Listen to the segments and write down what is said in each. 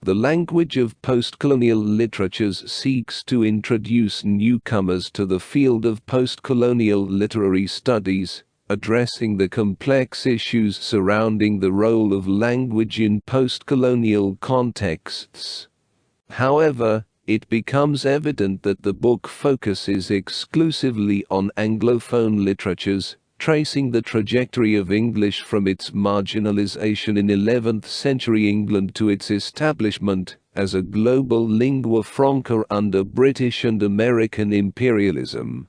The language of postcolonial literatures seeks to introduce newcomers to the field of postcolonial literary studies, addressing the complex issues surrounding the role of language in postcolonial contexts. However, it becomes evident that the book focuses exclusively on Anglophone literatures, tracing the trajectory of English from its marginalization in 11th century England to its establishment as a global lingua franca under British and American imperialism.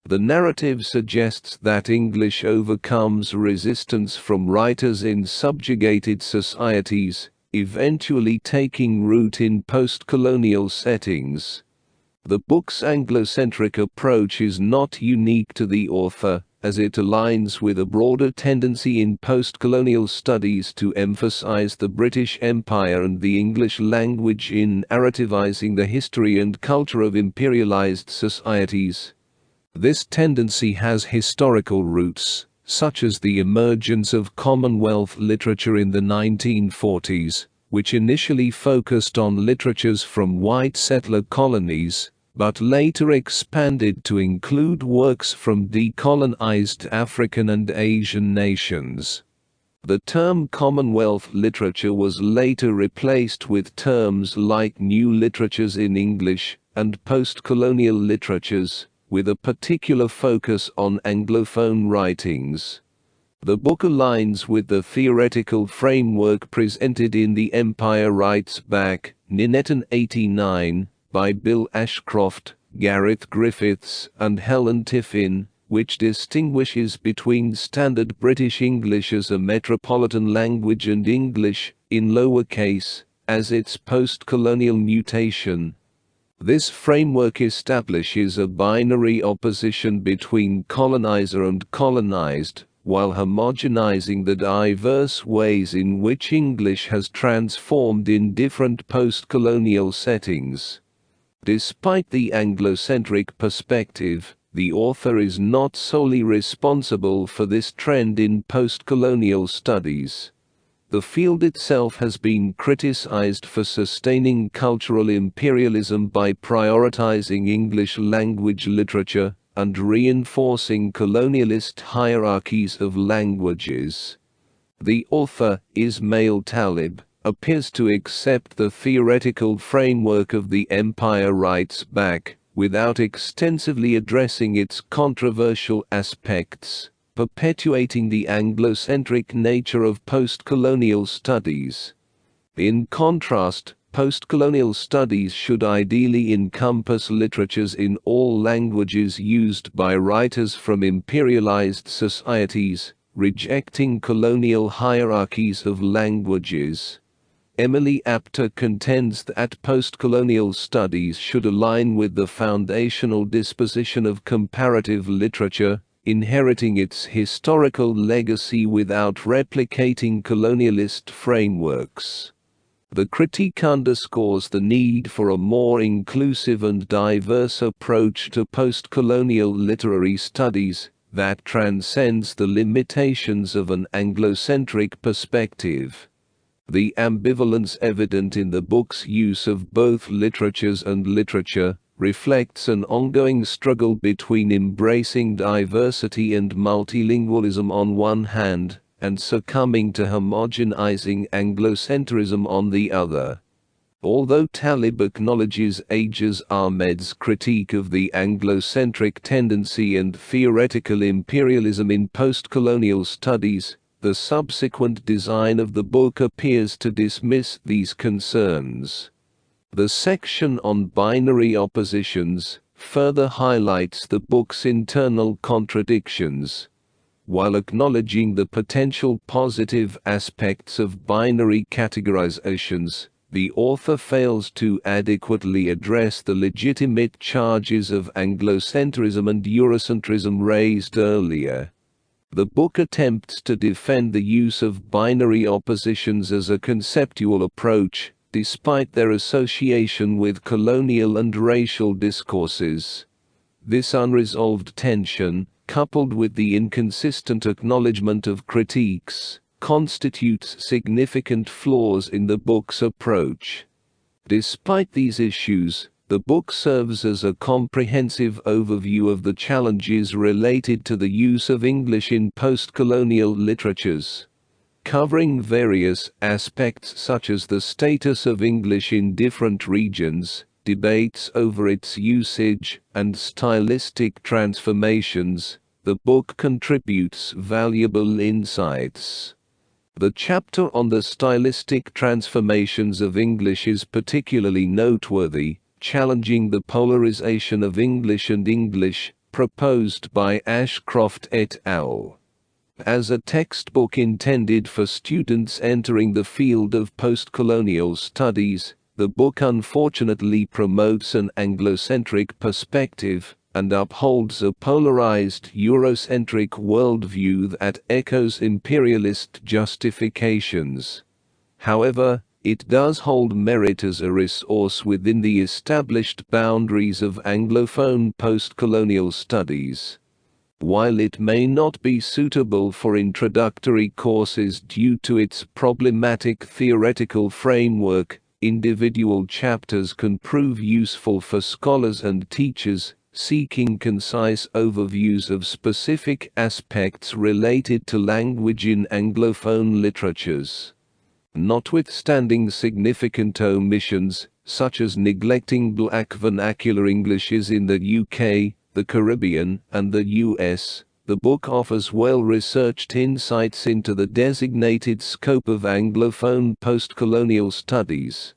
The narrative suggests that English overcomes resistance from writers in subjugated societies, eventually taking root in post-colonial settings. The book's Anglo-centric approach is not unique to the author, as it aligns with a broader tendency in post-colonial studies to emphasize the British Empire and the English language in narrativizing the history and culture of imperialized societies. This tendency has historical roots, such as the emergence of Commonwealth literature in the 1940s, which initially focused on literatures from white settler colonies, but later expanded to include works from decolonized African and Asian nations. The term Commonwealth literature was later replaced with terms like new literatures in English and post-colonial literatures, with a particular focus on Anglophone writings. The book aligns with the theoretical framework presented in The Empire Writes Back, Ninetton 89, by Bill Ashcroft, Gareth Griffiths, and Helen Tiffin, which distinguishes between Standard British English as a metropolitan language and English, in lowercase, as its post-colonial mutation. This framework establishes a binary opposition between colonizer and colonized, while homogenizing the diverse ways in which English has transformed in different post-colonial settings. Despite the Anglo-centric perspective, the author is not solely responsible for this trend in post-colonial studies. The field itself has been criticized for sustaining cultural imperialism by prioritizing English language literature and reinforcing colonialist hierarchies of languages. The author, Ismail Talib, appears to accept the theoretical framework of The Empire Writes Back, without extensively addressing its controversial aspects, perpetuating the Anglo-centric nature of post-colonial studies. In contrast, post-colonial studies should ideally encompass literatures in all languages used by writers from imperialized societies, rejecting colonial hierarchies of languages. Emily Apter contends that post-colonial studies should align with the foundational disposition of comparative literature, inheriting its historical legacy without replicating colonialist frameworks. The critique underscores the need for a more inclusive and diverse approach to post-colonial literary studies that transcends the limitations of an Anglo-centric perspective. The ambivalence evident in the book's use of both literatures and literature reflects an ongoing struggle between embracing diversity and multilingualism on one hand, and succumbing to homogenizing Anglocentrism on the other. Although Talib acknowledges Aijaz Ahmed's critique of the Anglo-centric tendency and theoretical imperialism in post-colonial studies, the subsequent design of the book appears to dismiss these concerns. The section on binary oppositions further highlights the book's internal contradictions. While acknowledging the potential positive aspects of binary categorizations, the author fails to adequately address the legitimate charges of Anglocentrism and Eurocentrism raised earlier. The book attempts to defend the use of binary oppositions as a conceptual approach, despite their association with colonial and racial discourses. This unresolved tension, coupled with the inconsistent acknowledgement of critiques, constitutes significant flaws in the book's approach. Despite these issues, the book serves as a comprehensive overview of the challenges related to the use of English in postcolonial literatures, covering various aspects such as the status of English in different regions, debates over its usage, and stylistic transformations. The book contributes valuable insights. The chapter on the stylistic transformations of English is particularly noteworthy, challenging the polarization of English and English, proposed by Ashcroft et al. As a textbook intended for students entering the field of postcolonial studies, the book unfortunately promotes an Anglocentric perspective and upholds a polarized Eurocentric worldview that echoes imperialist justifications. However, it does hold merit as a resource within the established boundaries of Anglophone postcolonial studies. While it may not be suitable for introductory courses due to its problematic theoretical framework, individual chapters can prove useful for scholars and teachers seeking concise overviews of specific aspects related to language in Anglophone literatures. Notwithstanding significant omissions, such as neglecting Black vernacular Englishes in the UK, the Caribbean, and the US, the book offers well-researched insights into the designated scope of Anglophone postcolonial studies.